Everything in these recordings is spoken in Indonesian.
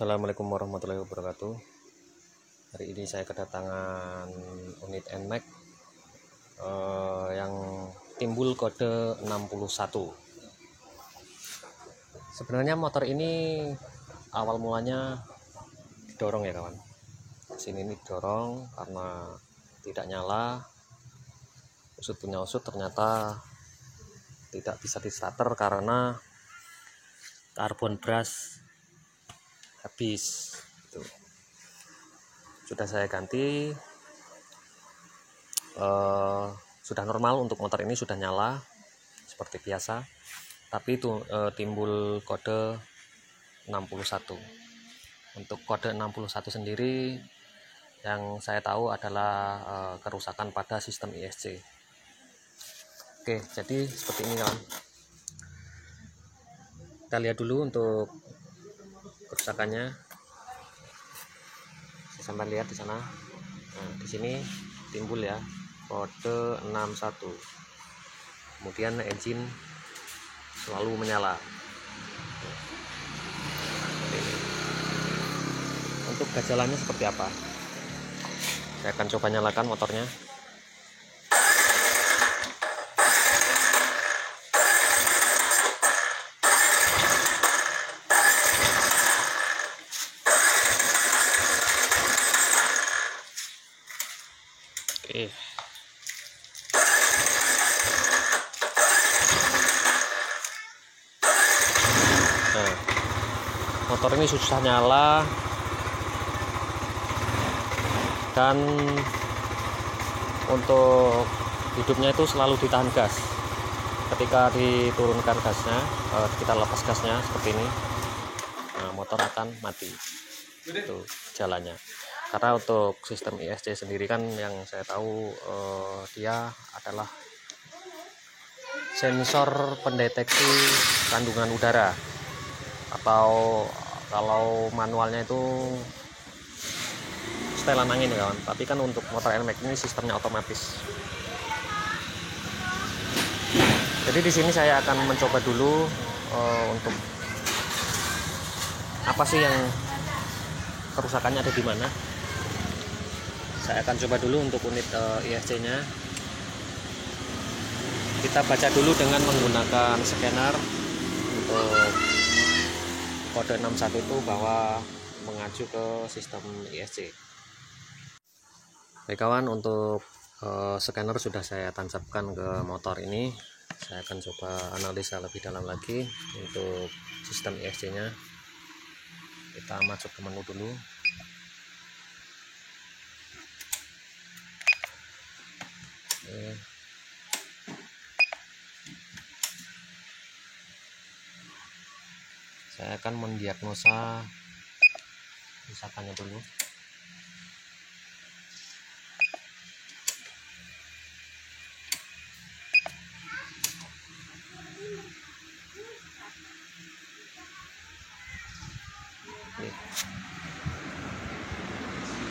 Assalamualaikum warahmatullahi wabarakatuh. Hari ini saya kedatangan unit NMAX yang timbul kode 61. Sebenarnya motor ini awal mulanya didorong ya kawan. Sini ini didorong karena tidak nyala. Usut punya usut, ternyata tidak bisa di starter karena karbon brush habis. Itu sudah saya ganti, sudah normal. Untuk motor ini sudah nyala seperti biasa, tapi itu timbul kode 61. Untuk kode 61 sendiri yang saya tahu adalah kerusakan pada sistem ISC. Oke, jadi seperti ini kawan. Kita lihat dulu untuk kerusakannya. Sampai lihat di sana. Nah, di sini timbul ya kode 61. Kemudian engine selalu menyala. Untuk gajalannya seperti apa? Saya akan coba nyalakan motornya. Oke. Nah, motor ini susah nyala dan untuk hidupnya itu selalu ditahan gas. Ketika diturunkan gasnya, kita lepas gasnya seperti ini, nah, motor akan mati. Itu jalannya. Karena untuk sistem ISC sendiri kan yang saya tahu dia adalah sensor pendeteksi kandungan udara, atau kalau manualnya itu setelan angin ya kawan. Tapi kan untuk motor NMAX ini sistemnya otomatis. Jadi di sini saya akan mencoba dulu untuk apa sih yang kerusakannya ada di mana. Saya akan coba dulu untuk unit ISC-nya. Kita baca dulu dengan menggunakan scanner untuk kode 61 itu bahwa mengacu ke sistem ISC. Baik kawan, untuk scanner sudah saya tancapkan ke motor ini. Saya akan coba analisa lebih dalam lagi untuk sistem ISC-nya. Kita masuk ke menu dulu. Oke. Saya akan mendiagnosa kerusakannya dulu. Oke.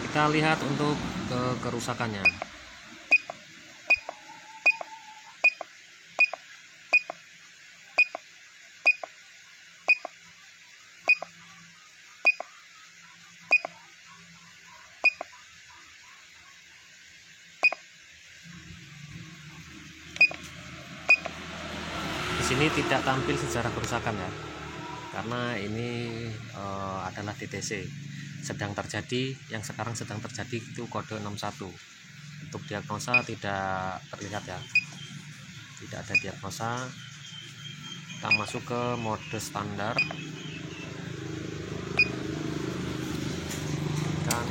Kita lihat untuk kerusakannya. Di sini tidak tampil sejarah kerusakan ya, karena ini adalah DTC sedang terjadi, yang sekarang sedang terjadi itu kode 61. Untuk diagnosa tidak terlihat ya, tidak ada diagnosa. Kita masuk ke mode standar dan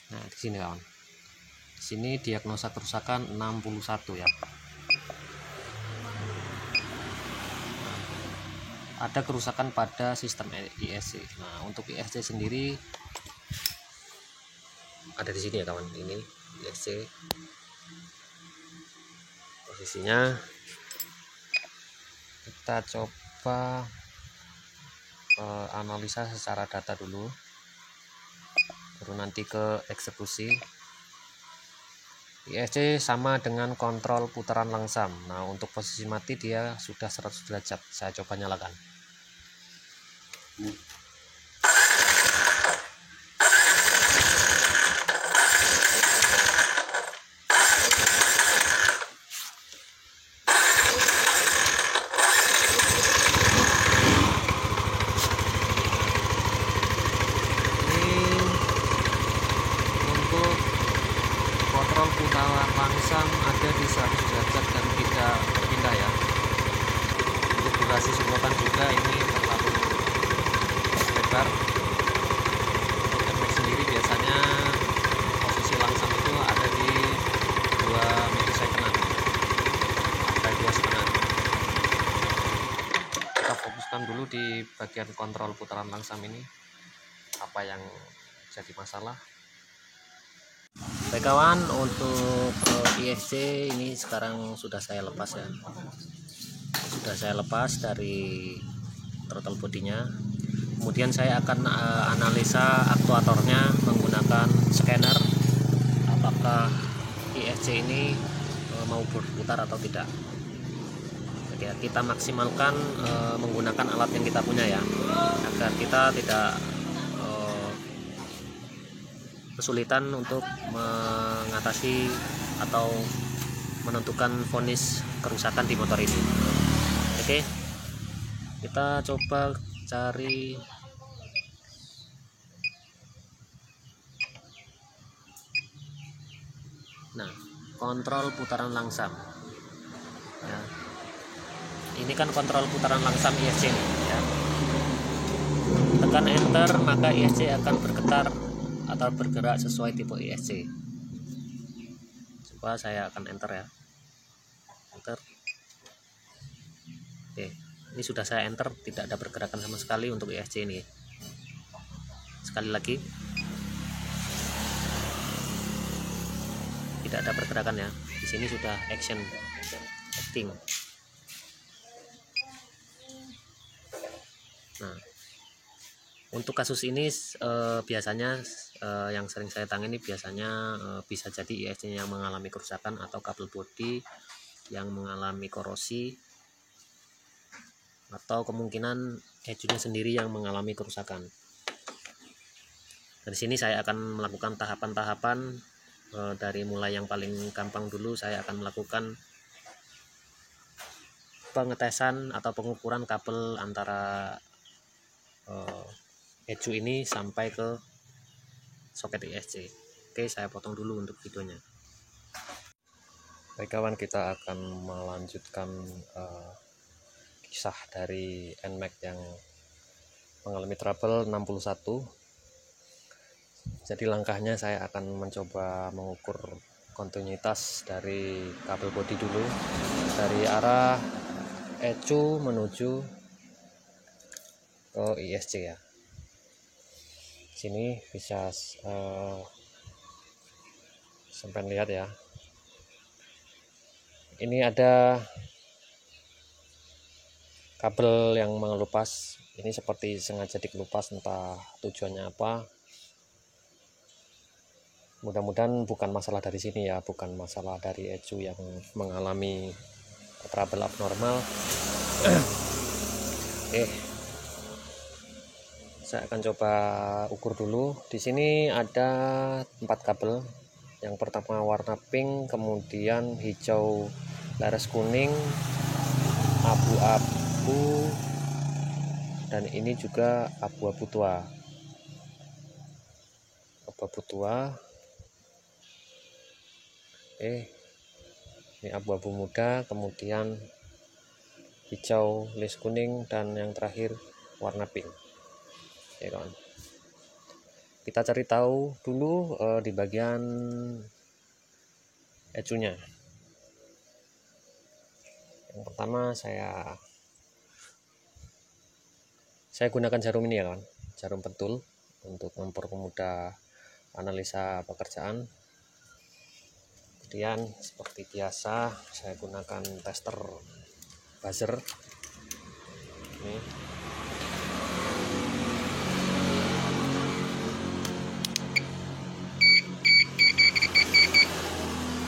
nah di sini kawan, di sini diagnosa kerusakan 61 ya. Ada kerusakan pada sistem ISC. Nah, untuk ISC sendiri ada di sini ya kawan. Ini ISC posisinya. Kita coba analisa secara data dulu. baru nanti ke eksekusi. ISC sama dengan kontrol putaran langsam. Nah, untuk posisi mati dia sudah 100 derajat. Saya coba nyalakan. Kontrol putaran langsam ada di 100 derajat dan tidak berpindah ya. Untuk durasi semprotan juga ini terlalu lebar. Untuk NMAX sendiri biasanya posisi langsam itu ada di 2 milisecondan sampai 2,5. Kita fokuskan dulu di bagian kontrol putaran langsam ini, apa yang jadi masalah. Baik kawan, untuk ISC ini sekarang sudah saya lepas ya. Sudah saya lepas dari throttle bodinya. Kemudian saya akan analisa aktuatornya menggunakan scanner, apakah ISC ini mau berputar atau tidak. Jadi kita maksimalkan menggunakan alat yang kita punya ya, agar kita tidak kesulitan untuk mengatasi atau menentukan vonis kerusakan di motor ini. Oke, kita coba cari kontrol putaran langsam ya. Ini kan kontrol putaran langsam ISC nih, ya. Tekan enter maka ISC akan bergetar atau bergerak sesuai tipe ISC. Coba saya akan enter ya. Enter. Oke, ini sudah saya enter, tidak ada pergerakan sama sekali untuk ISC ini. Sekali lagi. Tidak ada pergerakan ya. Di sini sudah acting. Nah, untuk kasus ini biasanya yang sering saya tangani biasanya bisa jadi ISC yang mengalami kerusakan atau kabel bodi yang mengalami korosi, atau kemungkinan ECU-nya sendiri yang mengalami kerusakan. Dari sini saya akan melakukan tahapan-tahapan, dari mulai yang paling gampang dulu. Saya akan melakukan pengetesan atau pengukuran kabel antara ECU ini sampai ke soket ISC. Oke, saya potong dulu untuk videonya. Baik kawan, kita akan melanjutkan kisah dari NMAX yang mengalami trouble 61. Jadi langkahnya saya akan mencoba mengukur kontinuitas dari kabel bodi dulu dari arah ECU menuju ke ISC ya. Sini bisa sampai lihat ya. Ini ada kabel yang mengelupas. Ini seperti sengaja dikelupas, entah tujuannya apa. Mudah-mudahan bukan masalah dari sini ya, bukan masalah dari ECU yang mengalami trouble abnormal. Oke, saya akan coba ukur dulu. Di sini ada 4 kabel. Yang pertama warna pink, kemudian hijau laras kuning, abu-abu, dan ini juga abu-abu tua. Abu-abu tua. Ini abu-abu muda, kemudian hijau lis kuning, dan yang terakhir warna pink. Ya kawan, kita cari tahu dulu di bagian ECU-nya. Yang pertama saya gunakan jarum ini ya kawan, jarum pentul untuk mempermudah analisa pekerjaan. Kemudian seperti biasa saya gunakan tester buzzer ini.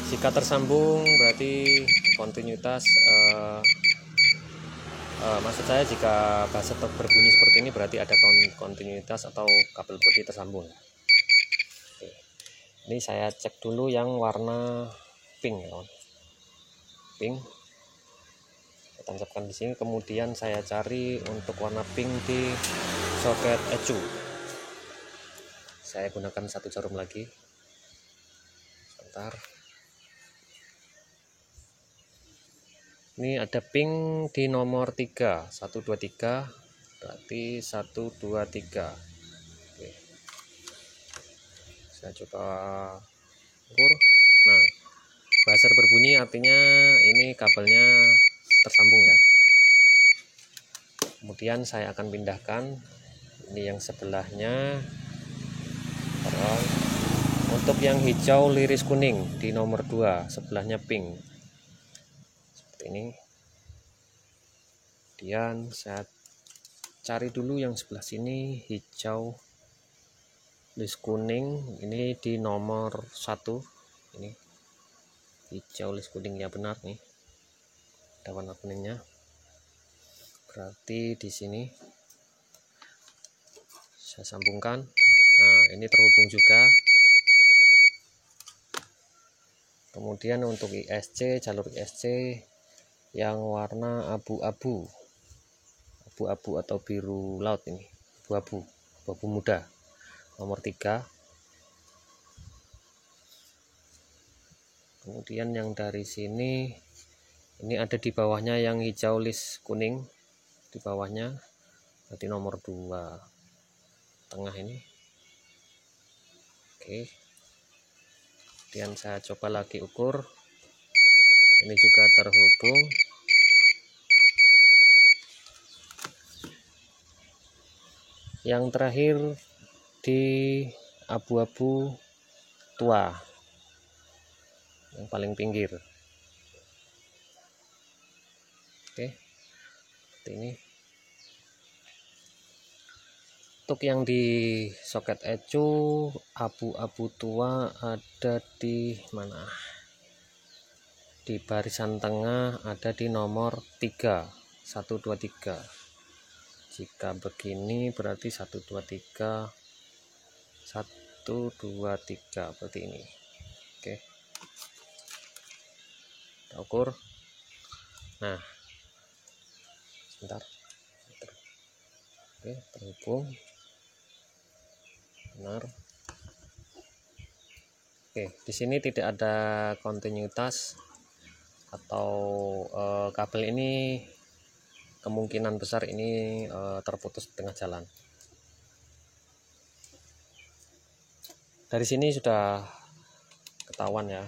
Jika tersambung berarti kontinuitas, maksud saya jika buzzer berbunyi seperti ini berarti ada kontinuitas atau kabel bodi tersambung. Oke. Ini saya cek dulu yang warna pink ya, pink. Saya tancapkan di sini, kemudian saya cari untuk warna pink di soket ECU. Saya gunakan satu jarum lagi. Sebentar. Ini ada pink di nomor 3, 123, berarti 123. Oke. Saya coba ukur. Nah, buzzer berbunyi artinya ini kabelnya tersambung ya. Kemudian saya akan pindahkan ini yang sebelahnya. Untuk yang hijau liris kuning di nomor 2, sebelahnya pink. Ini. Kemudian saya cari dulu yang sebelah sini hijau list kuning, ini di nomor 1. Ini hijau list kuning ya, benar nih, ada warna kuningnya, berarti di sini saya sambungkan. Nah, ini terhubung juga. Kemudian untuk ISC, jalur ISC yang warna abu-abu atau biru laut, ini abu-abu muda, nomor 3. Kemudian yang dari sini ini ada di bawahnya yang hijau list kuning, di bawahnya berarti nomor 2, tengah ini. Oke, kemudian saya coba lagi ukur, ini juga terhubung. Yang terakhir di abu-abu tua, yang paling pinggir. Oke, seperti ini. Untuk yang di soket ECU abu-abu tua ada di mana? Di barisan tengah ada di nomor 3, 123. Jika begini berarti 123, 123 berarti ini. Oke, kita ukur. Nah, sebentar. Oke, terhubung, benar. Oke, di sini tidak ada kontinuitas atau kabel ini kemungkinan besar ini terputus di tengah jalan. Dari sini sudah ketahuan ya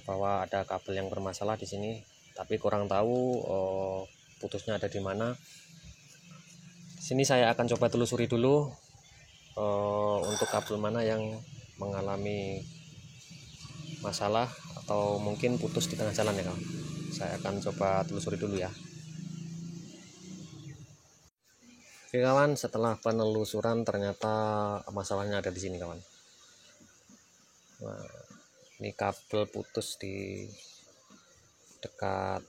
bahwa ada kabel yang bermasalah di sini, tapi kurang tahu putusnya ada di mana. Di sini saya akan coba telusuri dulu untuk kabel mana yang mengalami masalah atau mungkin putus di tengah jalan ya kawan. Saya akan coba telusuri dulu ya. Oke kawan, setelah penelusuran ternyata masalahnya ada di sini kawan. Nah, ini kabel putus di dekat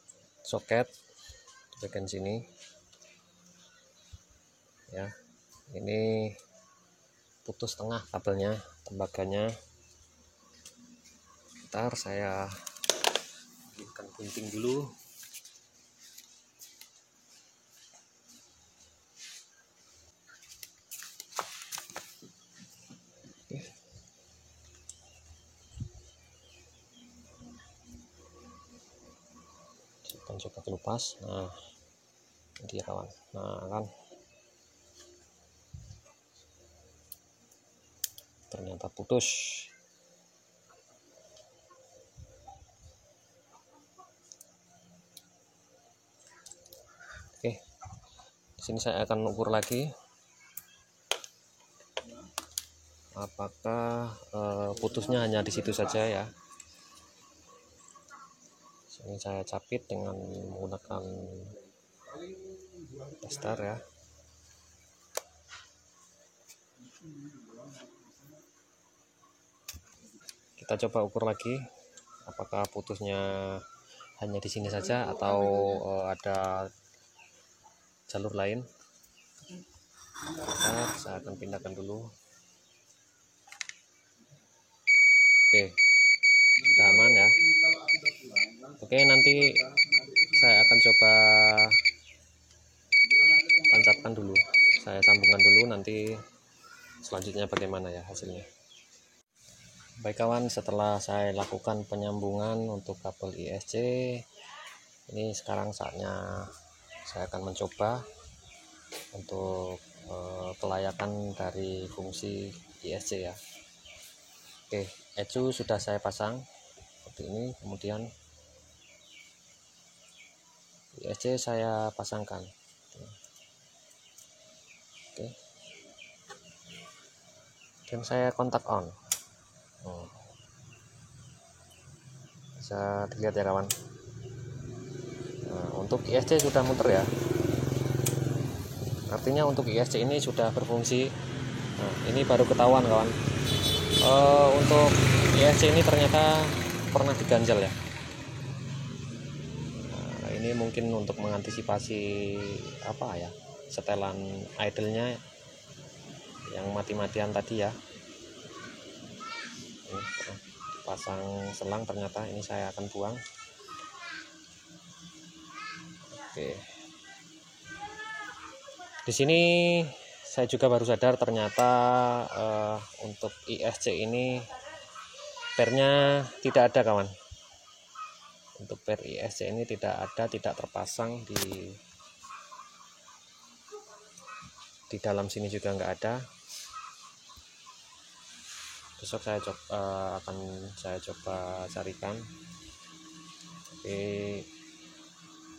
soket di bagian sini ya. Ini putus tengah kabelnya, tembaganya. Bentar, saya bikinkan gunting dulu. Coba kelupas. Nah, ini dia kawan. Nah kan, ternyata putus. Oke, di sini saya akan ukur lagi apakah putusnya hanya di situ saja ya. Ini saya capit dengan menggunakan tester ya. Kita coba ukur lagi apakah putusnya hanya di sini saja atau ada jalur lain. Saya akan pindahkan dulu. Oke, sudah aman ya. Oke, nanti saya akan coba tancapkan dulu, saya sambungkan dulu, nanti selanjutnya bagaimana ya hasilnya. Baik kawan, setelah saya lakukan penyambungan untuk kabel ISC, ini sekarang saatnya saya akan mencoba untuk kelayakan dari fungsi ISC ya. Oke, ECU sudah saya pasang seperti ini, kemudian ISC saya pasangkan. Oke, dan saya kontak on. Bisa dilihat ya kawan. Nah, untuk ISC sudah muter ya, artinya untuk ISC ini sudah berfungsi. Nah, ini baru ketahuan kawan. Untuk ISC ini ternyata pernah diganjal ya. Nah, ini mungkin untuk mengantisipasi apa ya, setelan idle-nya yang mati-matian tadi ya. Ini pasang selang, ternyata ini saya akan buang. Oke, di sini saya juga baru sadar ternyata untuk ISC ini pernya tidak ada kawan. Untuk per ISC ini tidak ada, tidak terpasang di dalam sini juga nggak ada. Besok saya akan saya coba carikan. Oke,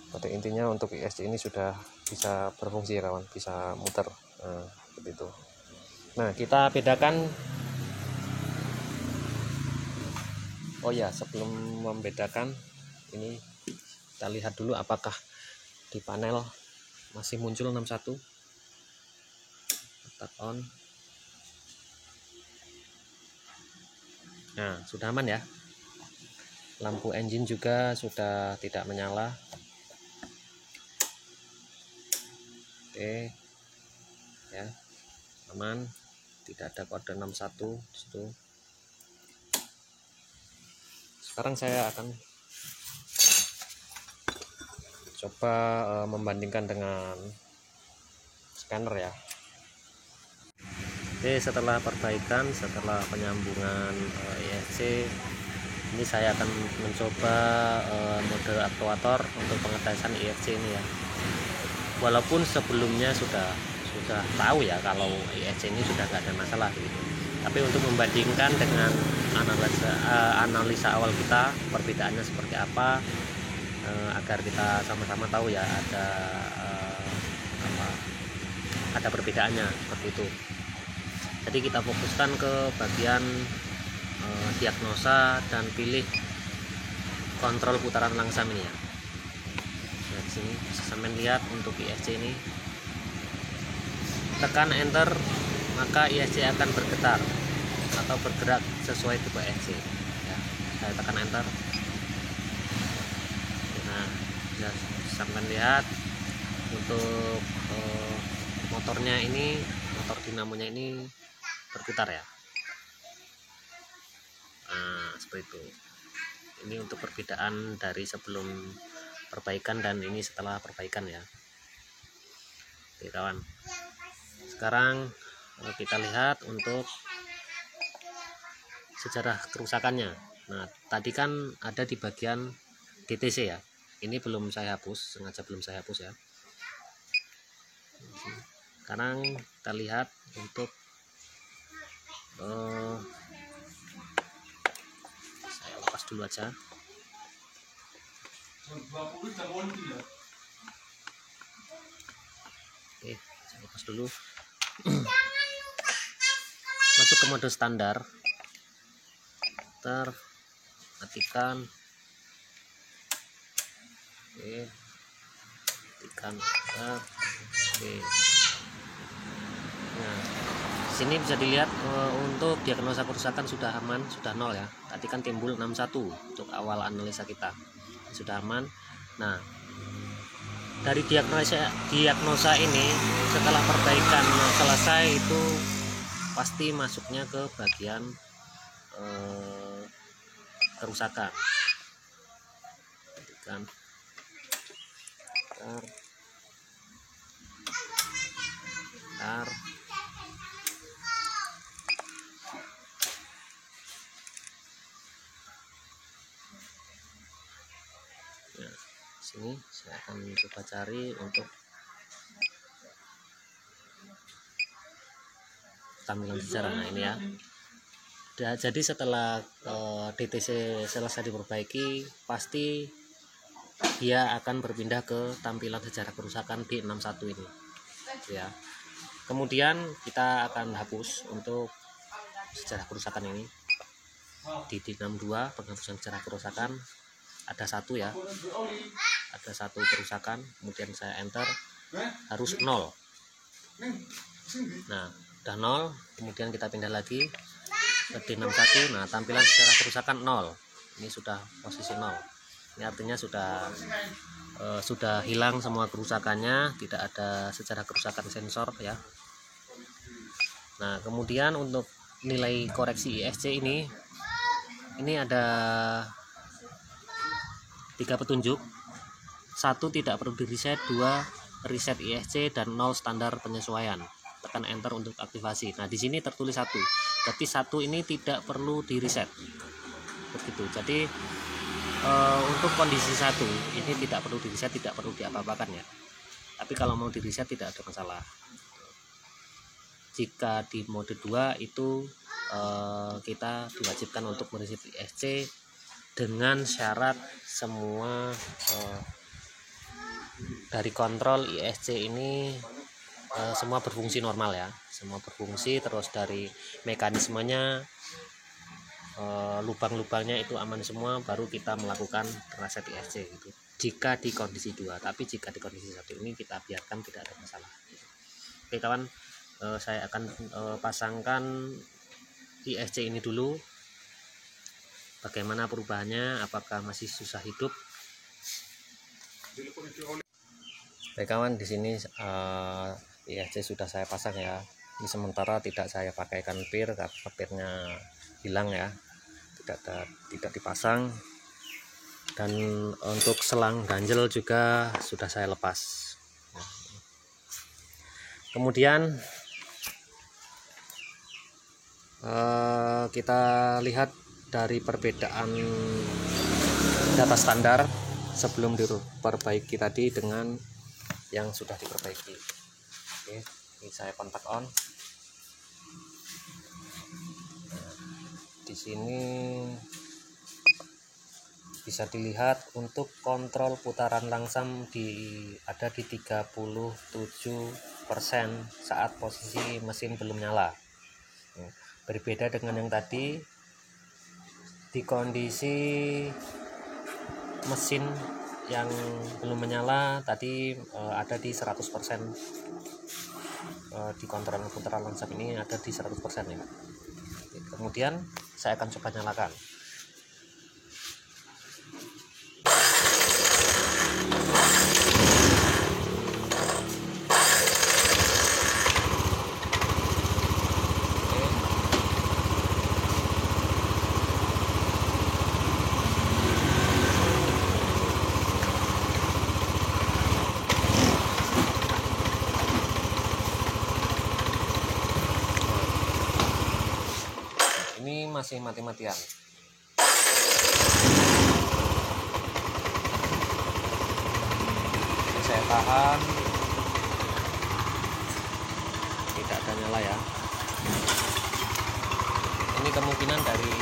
pada intinya untuk ISC ini sudah bisa berfungsi ya kawan, bisa muter. Nah, seperti itu. Nah, kita bedakan. Oh ya, sebelum membedakan ini kita lihat dulu apakah di panel masih muncul 61. Kontak on. Nah, sudah aman ya. Lampu engine juga sudah tidak menyala. Oke, ya, aman, tidak ada kode 61 di situ. Sekarang saya akan coba membandingkan dengan scanner ya. Oke, setelah perbaikan, setelah penyambungan ISC, ini saya akan mencoba mode aktuator untuk pengetesan ISC ini ya. Walaupun sebelumnya sudah tahu ya kalau ISC ini sudah gak ada masalah gitu. Tapi untuk membandingkan dengan analisa awal kita, perbedaannya seperti apa, agar kita sama-sama tahu ya ada perbedaannya seperti itu. Jadi kita fokuskan ke bagian diagnosa dan pilih kontrol putaran langsam ini ya. Nah, di sini bisa sampai lihat untuk ISC ini, tekan enter maka ISC akan bergetar atau bergerak sesuai tipe ISC ya. Saya tekan enter. Nah, bisa sampai lihat untuk motornya ini, motor dinamonya ini berputar ya. Nah, seperti itu. Ini untuk perbedaan dari sebelum perbaikan dan ini setelah perbaikan ya. Oke kawan, sekarang kita lihat untuk sejarah kerusakannya. Nah, tadi kan ada di bagian DTC ya, ini belum saya hapus, sengaja belum saya hapus ya. Sekarang kita lihat untuk saya lepas dulu aja. Oke, saya lepas dulu. Masuk ke mode standar, matikan. Oke, matikan. Oke. Nah, sini bisa dilihat untuk diagnosa kerusakan sudah aman, sudah 0 ya. Tadi kan timbul 61 untuk awal analisa kita. Sudah aman. Nah, dari diagnosa ini setelah perbaikan selesai itu pasti masuknya ke bagian kerusakan. Kan. Bentar. Nah, sini saya akan coba cari untuk tampilan sejarah. Nah, ini ya. Jadi setelah DTC selesai diperbaiki, pasti dia akan berpindah ke tampilan sejarah kerusakan di 61 ini ya. Kemudian kita akan hapus untuk sejarah kerusakan ini di 62 penghapusan sejarah kerusakan. Ada satu ya, ada satu kerusakan, kemudian saya enter, harus 0. Nah, udah 0, kemudian kita pindah lagi ke D61. Nah, tampilan sejarah kerusakan 0. Ini sudah posisi 0. Ini artinya sudah hilang semua kerusakannya, tidak ada sejarah kerusakan sensor ya. Nah, kemudian untuk nilai koreksi ISC ini ada 3 petunjuk. 1 tidak perlu di reset, 2 reset ISC, dan 0 standar penyesuaian. Tekan enter untuk aktivasi. Nah, di sini tertulis 1. Berarti 1 ini tidak perlu di reset. Begitu. Jadi untuk kondisi 1 ini tidak perlu di reset, tidak perlu diapa-apakan ya. Tapi kalau mau di reset tidak ada masalah. Jika di mode 2 itu kita diwajibkan untuk mereset ISC dengan syarat semua dari kontrol ISC ini semua berfungsi normal ya, semua berfungsi, terus dari mekanismenya lubang-lubangnya itu aman semua, baru kita melakukan reset ISC gitu. Jika di kondisi 2, tapi jika di kondisi 1 ini kita biarkan, tidak ada masalah. Oke kawan, saya akan pasangkan ISC ini dulu. Bagaimana perubahannya, apakah masih susah hidup? Baik kawan, di sini ISC sudah saya pasang ya. Ini sementara tidak saya pakaikan pir karena pirnya hilang ya, tidak dipasang. Dan untuk selang ganjel juga sudah saya lepas. Kemudian kita lihat dari perbedaan data standar sebelum diperbaiki tadi dengan yang sudah diperbaiki. Oke, ini saya kontak on. Nah, di sini bisa dilihat untuk kontrol putaran langsam ada di 37% saat posisi mesin belum nyala. Berbeda dengan yang tadi, di kondisi mesin yang belum menyala tadi ada di 100%. Di kontrol putaran langsam ini ada di 100% ya. Kemudian saya akan coba nyalakan. Ini masih mati-matian. Saya tahan, tidak ada nyala ya. Ini kemungkinan dari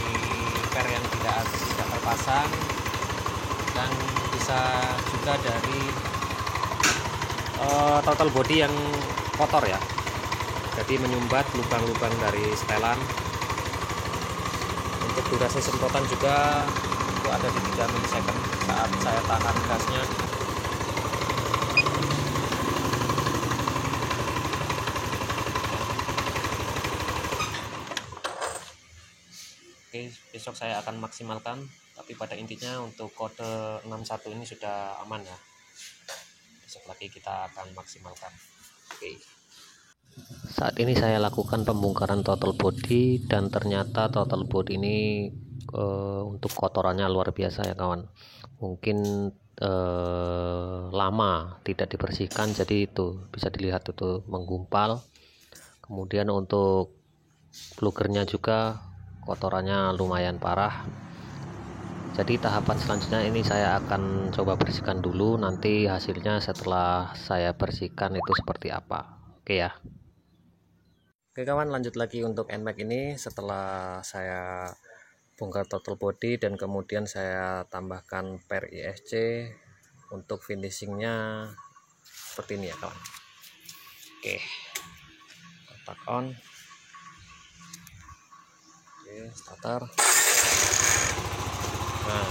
per yang tidak terpasang, dan bisa juga dari total body yang kotor ya, jadi menyumbat lubang-lubang dari setelan. Untuk durasi semprotan juga itu ada di 3 milisecond saat saya tahan gasnya. besok saya akan maksimalkan, tapi pada intinya untuk kode 61 ini sudah aman ya. Besok lagi kita akan maksimalkan. Oke. Saat ini saya lakukan pembongkaran total body, dan ternyata total body ini untuk kotorannya luar biasa ya kawan. Mungkin lama tidak dibersihkan, jadi itu bisa dilihat itu menggumpal. Kemudian untuk plugernya juga kotorannya lumayan parah. Jadi tahapan selanjutnya ini saya akan coba bersihkan dulu, nanti hasilnya setelah saya bersihkan itu seperti apa. Oke ya. Oke kawan, lanjut lagi untuk NMAX ini. Setelah saya bongkar total body dan kemudian saya tambahkan per ISC, untuk finishingnya seperti ini ya kawan. Oke, kotak on. Oke, starter. Nah,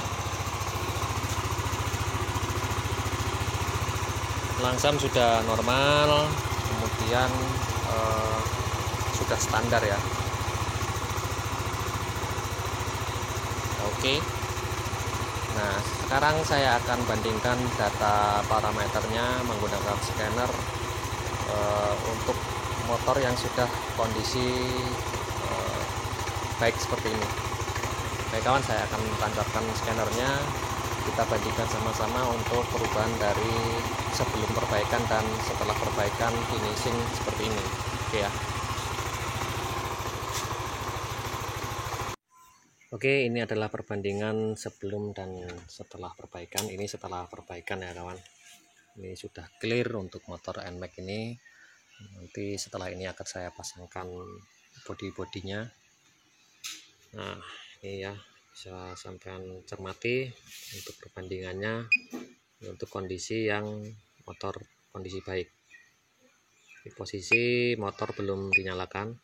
langsam sudah normal, kemudian sudah standar ya. Oke. Nah, sekarang saya akan bandingkan data parameternya menggunakan scanner untuk motor yang sudah kondisi baik seperti ini. Baik kawan, saya akan tancapkan scannernya, kita bandingkan sama-sama untuk perubahan dari sebelum perbaikan dan setelah perbaikan finishing seperti ini. Oke ya. Oke, ini adalah perbandingan sebelum dan setelah perbaikan. Ini setelah perbaikan ya kawan. Ini sudah clear untuk motor NMAX ini. Nanti setelah ini akan saya pasangkan body-bodinya. Nah, ini ya, bisa sampean cermati untuk perbandingannya untuk kondisi yang motor kondisi baik. Di posisi motor belum dinyalakan.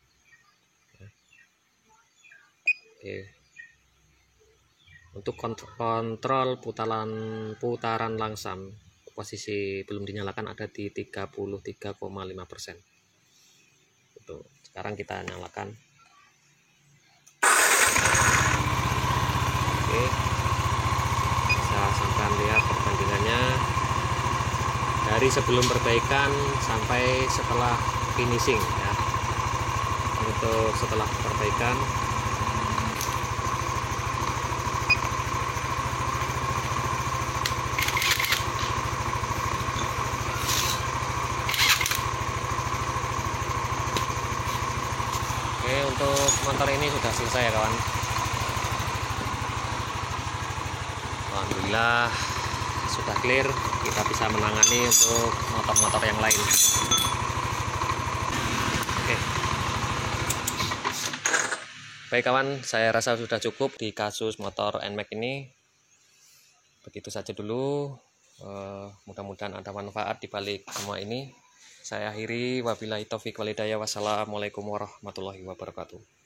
Oke. Untuk kontrol putaran langsam, posisi belum dinyalakan ada di 33,5%. Itu. Sekarang kita nyalakan. Oke, bisa sampai lihat perbandingannya dari sebelum perbaikan sampai setelah finishing ya. Untuk setelah perbaikan, oke, untuk motor ini sudah selesai ya kawan. Alhamdulillah sudah clear, kita bisa menangani untuk motor-motor yang lain. Oke. Baik kawan, saya rasa sudah cukup di kasus motor NMAX ini. Begitu saja dulu. Mudah-mudahan ada manfaat di balik semua ini. Saya akhiri, wabillahi taufiq walhidayah. Wassalamualaikum warahmatullahi wabarakatuh.